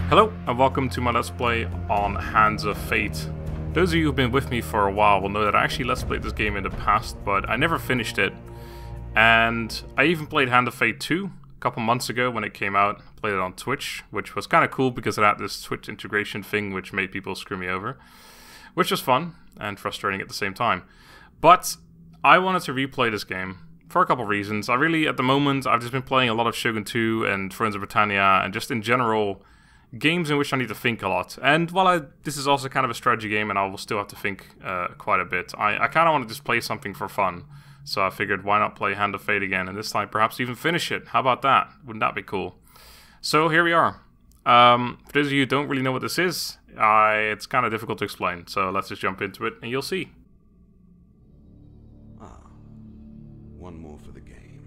Hello and welcome to my Let's Play on Hands of Fate. Those of you who've been with me for a while will know that I actually Let's Played this game in the past, but I never finished it. And I even played Hand of Fate 2 a couple months ago when it came out. Played it on Twitch, which was kind of cool because it had this Twitch integration thing which made people screw me over. Which was fun and frustrating at the same time. But I wanted to replay this game for a couple of reasons. At the moment, I've just been playing a lot of Shogun 2 and Thrones of Britannia and just in general games in which I need to think a lot. And while this is also kind of a strategy game and I will still have to think quite a bit, I kind of want to just play something for fun. So I figured, why not play Hand of Fate again, and this time perhaps even finish it. How about that? Wouldn't that be cool? So here we are. For those of you who don't really know what this is, it's kind of difficult to explain. So let's just jump into it and you'll see. One more for the game.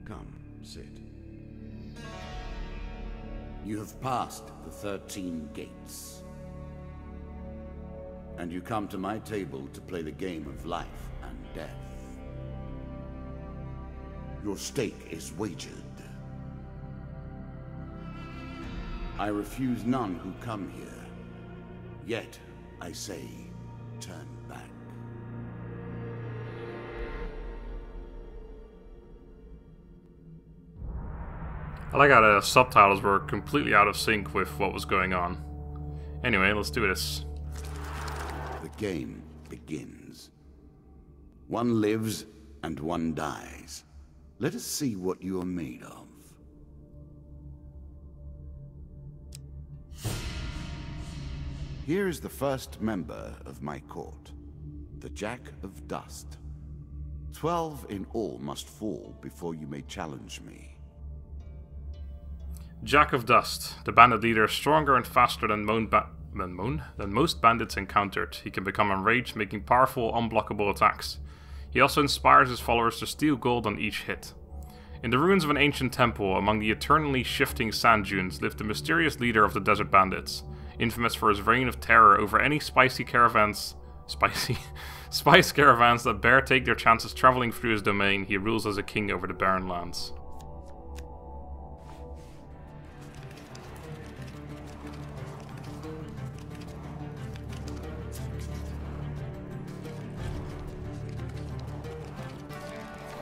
Come, sit. You have passed the 13 gates. And you come to my table to play the game of life and death. Your stake is wagered. I refuse none who come here. Yet, I say, turn back. I like how the subtitles were completely out of sync with what was going on. Anyway, let's do this. The game begins. One lives and one dies. Let us see what you are made of. Here is the first member of my court, the Jack of Dust. 12 in all must fall before you may challenge me. Jack of Dust, the bandit leader, stronger and faster than most bandits encountered. He can become enraged, making powerful, unblockable attacks. He also inspires his followers to steal gold on each hit. In the ruins of an ancient temple, among the eternally shifting sand dunes, lived the mysterious leader of the desert bandits, infamous for his reign of terror over any spice caravans that take their chances traveling through his domain. He rules as a king over the barren lands.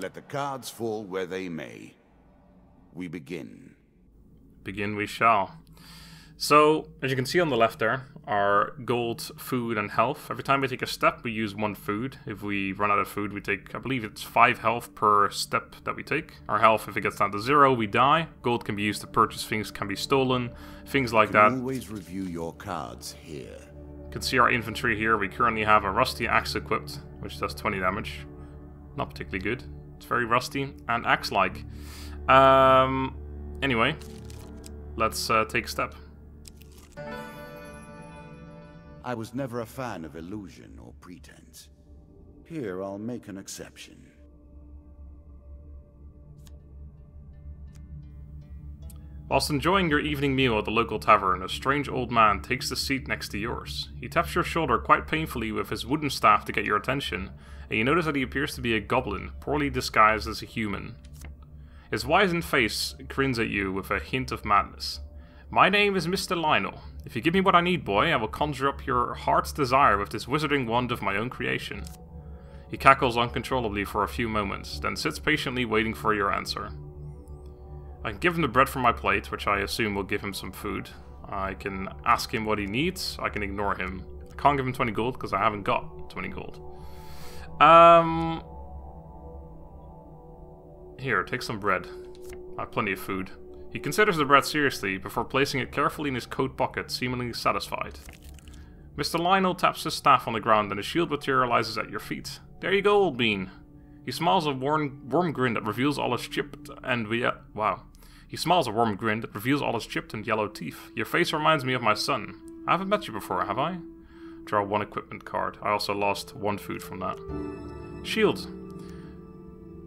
Let the cards fall where they may. We begin. Begin we shall. So, as you can see on the left there, are gold, food, and health. Every time we take a step, we use 1 food. If we run out of food, we take, I believe it's 5 health per step that we take. Our health, if it gets down to 0, we die. Gold can be used to purchase things, can be stolen, things like that. Always review your cards here. You can see our inventory here. We currently have a rusty axe equipped, which does 20 damage. Not particularly good. It's very rusty and axe-like. Anyway, let's take a step. I was never a fan of illusion or pretense. Here, I'll make an exception. Whilst enjoying your evening meal at the local tavern, a strange old man takes the seat next to yours. He taps your shoulder quite painfully with his wooden staff to get your attention, and you notice that he appears to be a goblin, poorly disguised as a human. His wizened face grins at you with a hint of madness. My name is Mr. Lionel. If you give me what I need, boy, I will conjure up your heart's desire with this wizarding wand of my own creation. He cackles uncontrollably for a few moments, then sits patiently waiting for your answer. I can give him the bread from my plate, which I assume will give him some food. I can ask him what he needs. I can ignore him. I can't give him 20 gold because I haven't got 20 gold. Here, take some bread. I have plenty of food. He considers the bread seriously before placing it carefully in his coat pocket, seemingly satisfied. Mr. Lionel taps his staff on the ground and a shield materializes at your feet. There you go, old bean. He smiles a warm grin that reveals all his chipped and He smiles a warm grin that reveals all his chipped and yellow teeth. Your face reminds me of my son. I haven't met you before, have I? Draw 1 equipment card. I also lost 1 food from that. Shield.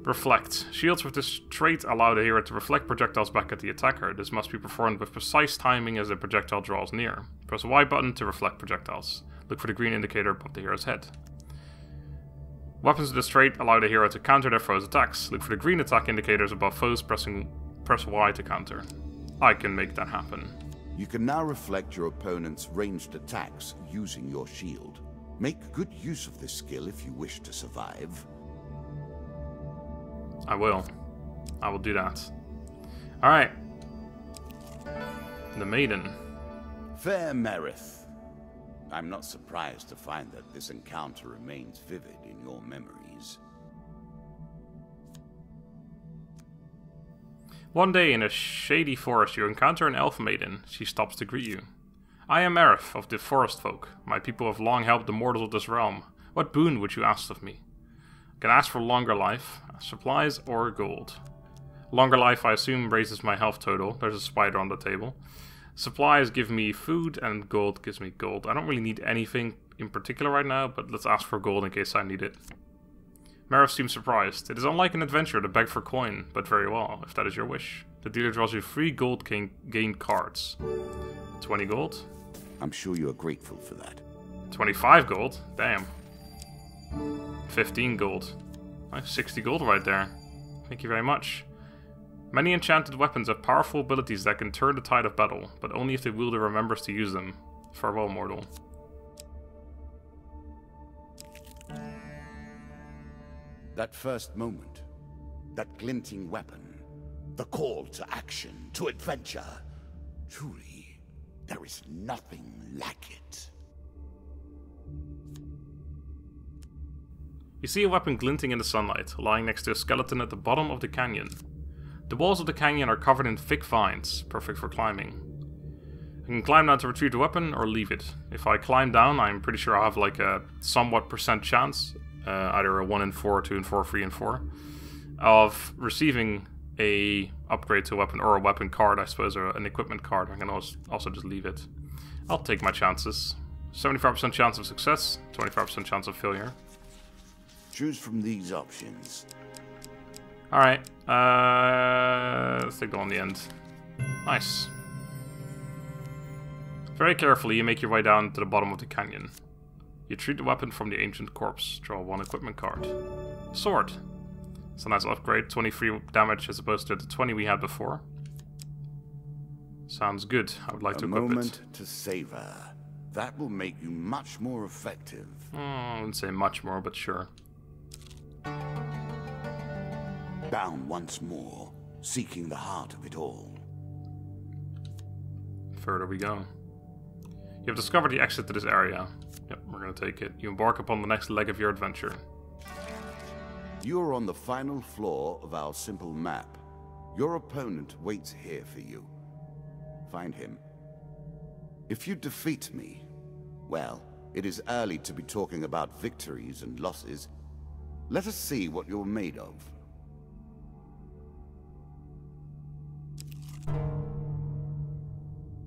Reflect. Shields with this trait allow the hero to reflect projectiles back at the attacker. This must be performed with precise timing as the projectile draws near. Press the Y button to reflect projectiles. Look for the green indicator above the hero's head. Weapons with this trait allow the hero to counter their foes' attacks. Look for the green attack indicators above foes, press Y to counter. I can make that happen. You can now reflect your opponent's ranged attacks using your shield. Make good use of this skill if you wish to survive. I will. I will do that. Alright. The Maiden. Fair Merith. I'm not surprised to find that this encounter remains vivid in your memories. One day in a shady forest you encounter an elf maiden. She stops to greet you. I am Merith of the Forest Folk. My people have long helped the mortals of this realm. What boon would you ask of me? I can ask for longer life, supplies, or gold. Longer life, I assume, raises my health total. There's a spider on the table. Supplies give me food, and gold gives me gold. I don't really need anything in particular right now, but let's ask for gold in case I need it. Merith seems surprised. It is unlike an adventure to beg for coin, but very well, if that is your wish. The dealer draws you 3 gold gained cards. 20 gold. I'm sure you are grateful for that. 25 gold? Damn. 15 gold. Nice, 60 gold right there. Thank you very much. Many enchanted weapons have powerful abilities that can turn the tide of battle, but only if the wielder remembers to use them. Farewell, mortal. That first moment, that glinting weapon, the call to action, to adventure. Truly, there is nothing like it. You see a weapon glinting in the sunlight, lying next to a skeleton at the bottom of the canyon. The walls of the canyon are covered in thick vines, perfect for climbing. I can climb down to retrieve the weapon, or leave it. If I climb down, I'm pretty sure I'll have like a somewhat % chance, either a 1 in 4, 2 in 4, 3 in 4, of receiving a upgrade to a weapon, or a weapon card, I suppose, or an equipment card. I can also just leave it. I'll take my chances. 75% chance of success, 25% chance of failure. Choose from these options. Alright, let's take the one on the end. Nice. Very carefully, you make your way down to the bottom of the canyon. You retrieve the weapon from the ancient corpse. Draw 1 equipment card. Sword. It's a nice upgrade, 23 damage as opposed to the 20 we had before. Sounds good. I would like to equip it. A moment to savor. That will make you much more effective. I wouldn't say much more, but sure. Bound once more, seeking the heart of it all. Further we go. You have discovered the exit to this area. Yep, we're gonna take it. You embark upon the next leg of your adventure. You are on the final floor of our simple map. Your opponent waits here for you. Find him. If you defeat me, well, it is early to be talking about victories and losses. Let us see what you're made of.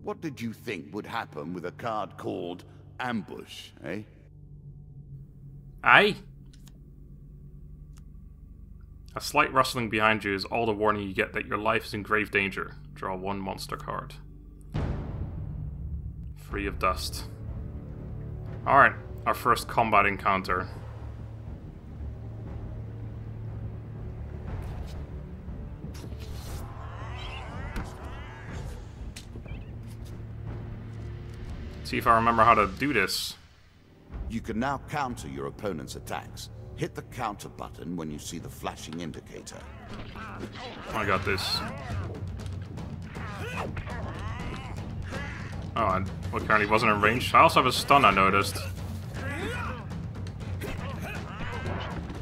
What did you think would happen with a card called Ambush, eh? Aye. A slight rustling behind you is all the warning you get that your life is in grave danger. Draw 1 monster card. Free of dust. Alright, our first combat encounter. See if I remember how to do this. You can now counter your opponent's attacks. Hit the counter button when you see the flashing indicator. I got this. Oh, well, apparently wasn't in range. I also have a stun, I noticed.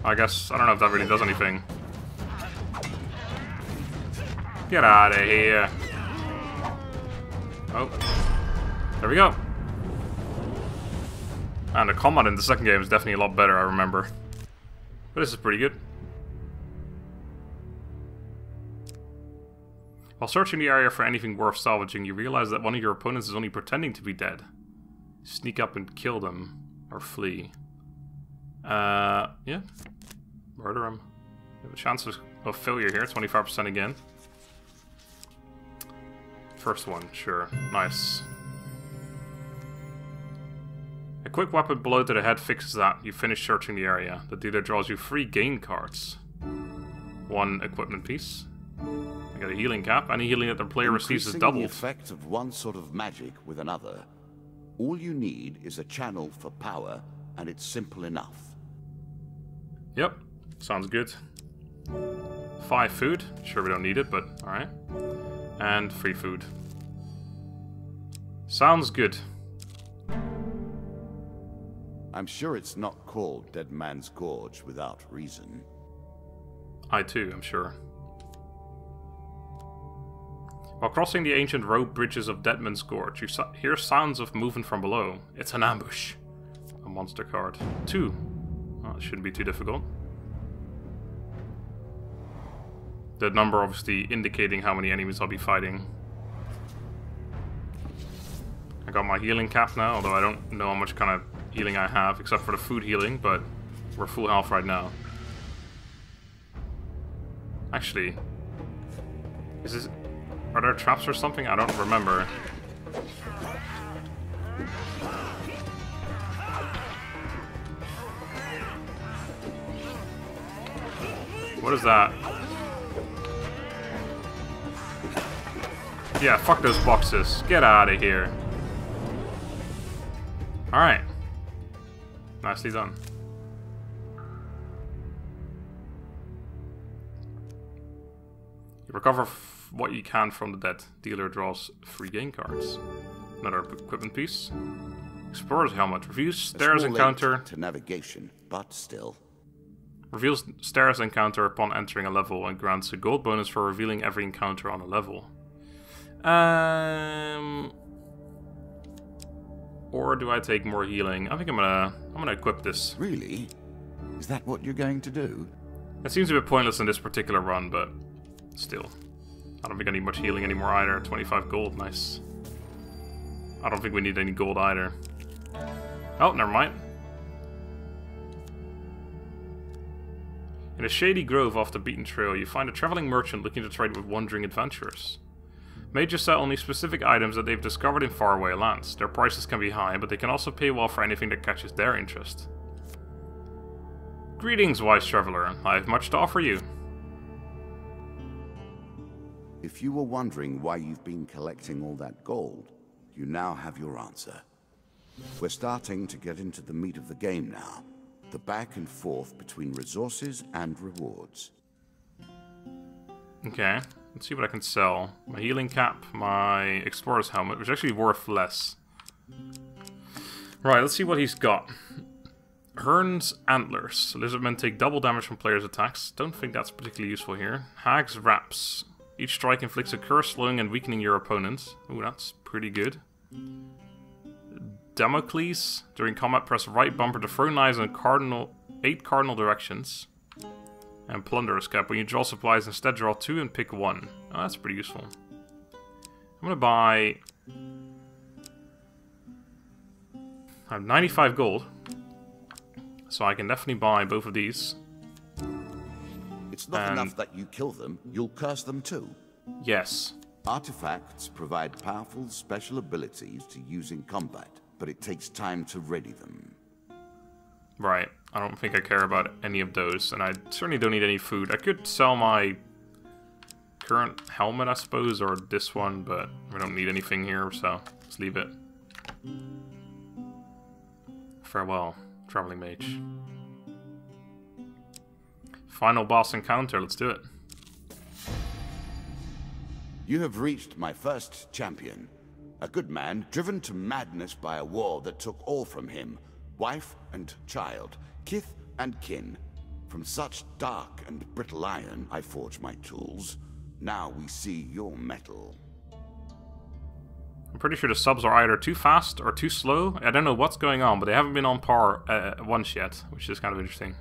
I guess, I don't know if that really does anything. Get out of here. Oh. There we go. And the combat in the second game is definitely a lot better, I remember. But this is pretty good. While searching the area for anything worth salvaging, you realize that one of your opponents is only pretending to be dead. Sneak up and kill them. Or flee. Yeah. Murder him. You have a chance of failure here, 25% again. First one, sure. Nice. A quick weapon blow to the head fixes that. You finish searching the area. The dealer draws you 3 gain cards. 1 equipment piece. I got a healing cap. Any healing that the player receives is Increasing doubled. the effect of one sort of magic with another. All you need is a channel for power, and it's simple enough. Yep, sounds good. 5 food. Sure, we don't need it, but alright. And 3 food. Sounds good. I'm sure it's not called Dead Man's Gorge without reason. I too, I'm sure. While crossing the ancient rope bridges of Deadman's Gorge, you hear sounds of movement from below. It's an ambush. A monster card. 2. Well, it shouldn't be too difficult. The number obviously indicating how many enemies I'll be fighting. I got my healing cap now, although I don't know how much kind of healing I have, except for the food healing, but we're full health right now. Actually, are there traps or something? I don't remember. What is that? Yeah, fuck those boxes. Get out of here. Alright. Nicely done. You recover what you can from the dead. Dealer draws 3 game cards. Another equipment piece. Explorer's helmet. Reviews stairs encounter to navigation, but still. Reveals stairs encounter upon entering a level and grants a gold bonus for revealing every encounter on a level. Or do I take more healing? I think I'm gonna equip this. Really? Is that what you're going to do? It seems a bit pointless in this particular run, but still. I don't think I need much healing anymore either. 25 gold, nice. I don't think we need any gold either. Oh, never mind. In a shady grove off the beaten trail, you find a traveling merchant looking to trade with wandering adventurers. Mages sell only specific items that they've discovered in faraway lands. Their prices can be high, but they can also pay well for anything that catches their interest. Greetings, wise traveler. I have much to offer you. If you were wondering why you've been collecting all that gold, you now have your answer. We're starting to get into the meat of the game now. The back and forth between resources and rewards. Okay, let's see what I can sell. My healing cap, my explorer's helmet, which is actually worth less. Right, let's see what he's got. Hearn's Antlers. Lizardmen take double damage from players' attacks. Don't think that's particularly useful here. Hag's Wraps. Each strike inflicts a curse, slowing and weakening your opponent. Ooh, that's pretty good. Damocles. During combat, press right bumper to throw knives in 8 cardinal directions. And Plunderer's Cap. When you draw supplies, instead draw 2 and pick 1. Oh, that's pretty useful. I'm gonna buy... I have 95 gold. So I can definitely buy both of these. It's not enough that you kill them, you'll curse them too. Yes. Artifacts provide powerful special abilities to use in combat, but it takes time to ready them. Right. I don't think I care about any of those, and I certainly don't need any food. I could sell my current helmet, I suppose, or this one, but we don't need anything here, so let's leave it. Farewell, traveling mage. Final boss encounter, let's do it. You have reached my first champion. A good man driven to madness by a war that took all from him. Wife and child, kith and kin. From such dark and brittle iron I forge my tools. Now we see your metal. I'm pretty sure the subs are either too fast or too slow. I don't know what's going on, but they haven't been on par once yet, which is kind of interesting.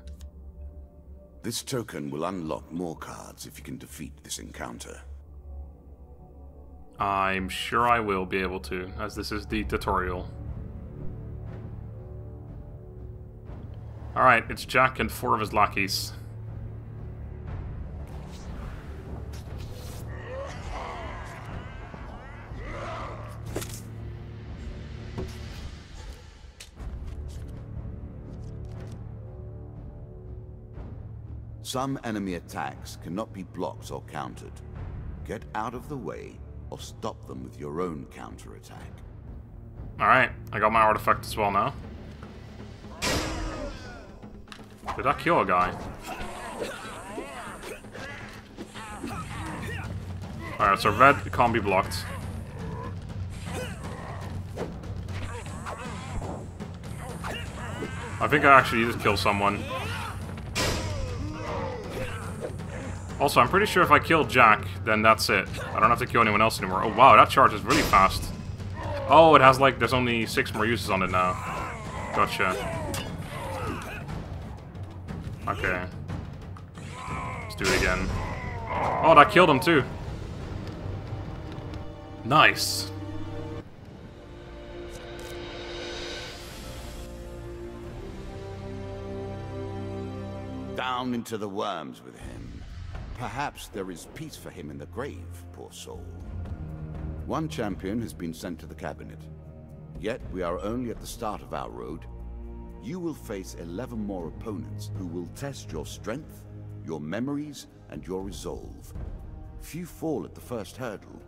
This token will unlock more cards if you can defeat this encounter. I'm sure I will be able to, as this is the tutorial. Alright, it's Jack and 4 of his lackeys. Some enemy attacks cannot be blocked or countered. Get out of the way or stop them with your own counterattack. Alright, I got my artifact as well now. Did that kill a guy? Alright, so red can't be blocked. I think I actually did kill someone. Also, I'm pretty sure if I kill Jack, then that's it. I don't have to kill anyone else anymore. Oh wow, that charge is really fast. Oh, it has like, there's only 6 more uses on it now. Gotcha. Okay. Let's do it again. Oh, that killed him too. Nice. Down into the worms with him. Perhaps there is peace for him in the grave, poor soul. One champion has been sent to the cabinet. Yet we are only at the start of our road. You will face 11 more opponents who will test your strength, your memories, and your resolve. Few fall at the first hurdle.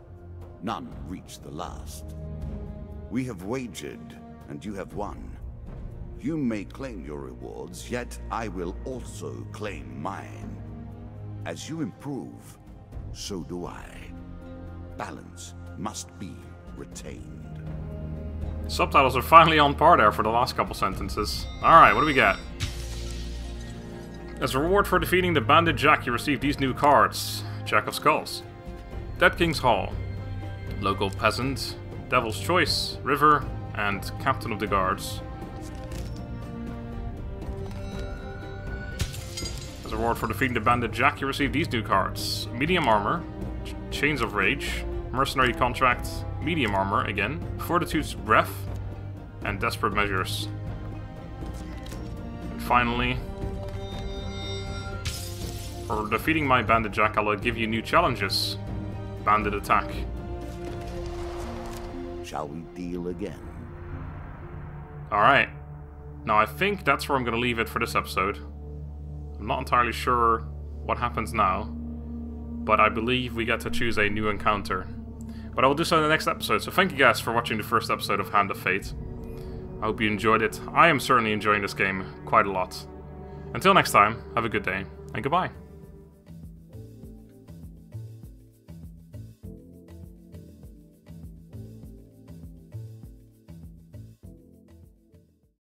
None reach the last. We have wagered, and you have won. You may claim your rewards, yet I will also claim mine. As you improve, so do I. Balance must be retained. Subtitles are finally on par there for the last couple sentences. Alright, what do we get? As a reward for defeating the bandit Jack, you receive these new cards. Jack of Skulls, Dead King's Hall, Local Peasant, Devil's Choice, River, and Captain of the Guards. As a reward for defeating the bandit Jack, you receive these new cards. Medium Armor, Chains of Rage, Mercenary Contract, Medium Armor again, Fortitude's Breath, and Desperate Measures. And finally, for defeating my bandit Jack, I'll give you new challenges. Bandit Attack. Shall we deal again? Alright. Now I think that's where I'm going to leave it for this episode. I'm not entirely sure what happens now, but I believe we get to choose a new encounter. But I will do so in the next episode, so thank you guys for watching the first episode of Hand of Fate. I hope you enjoyed it. I am certainly enjoying this game quite a lot. Until next time, have a good day, and goodbye.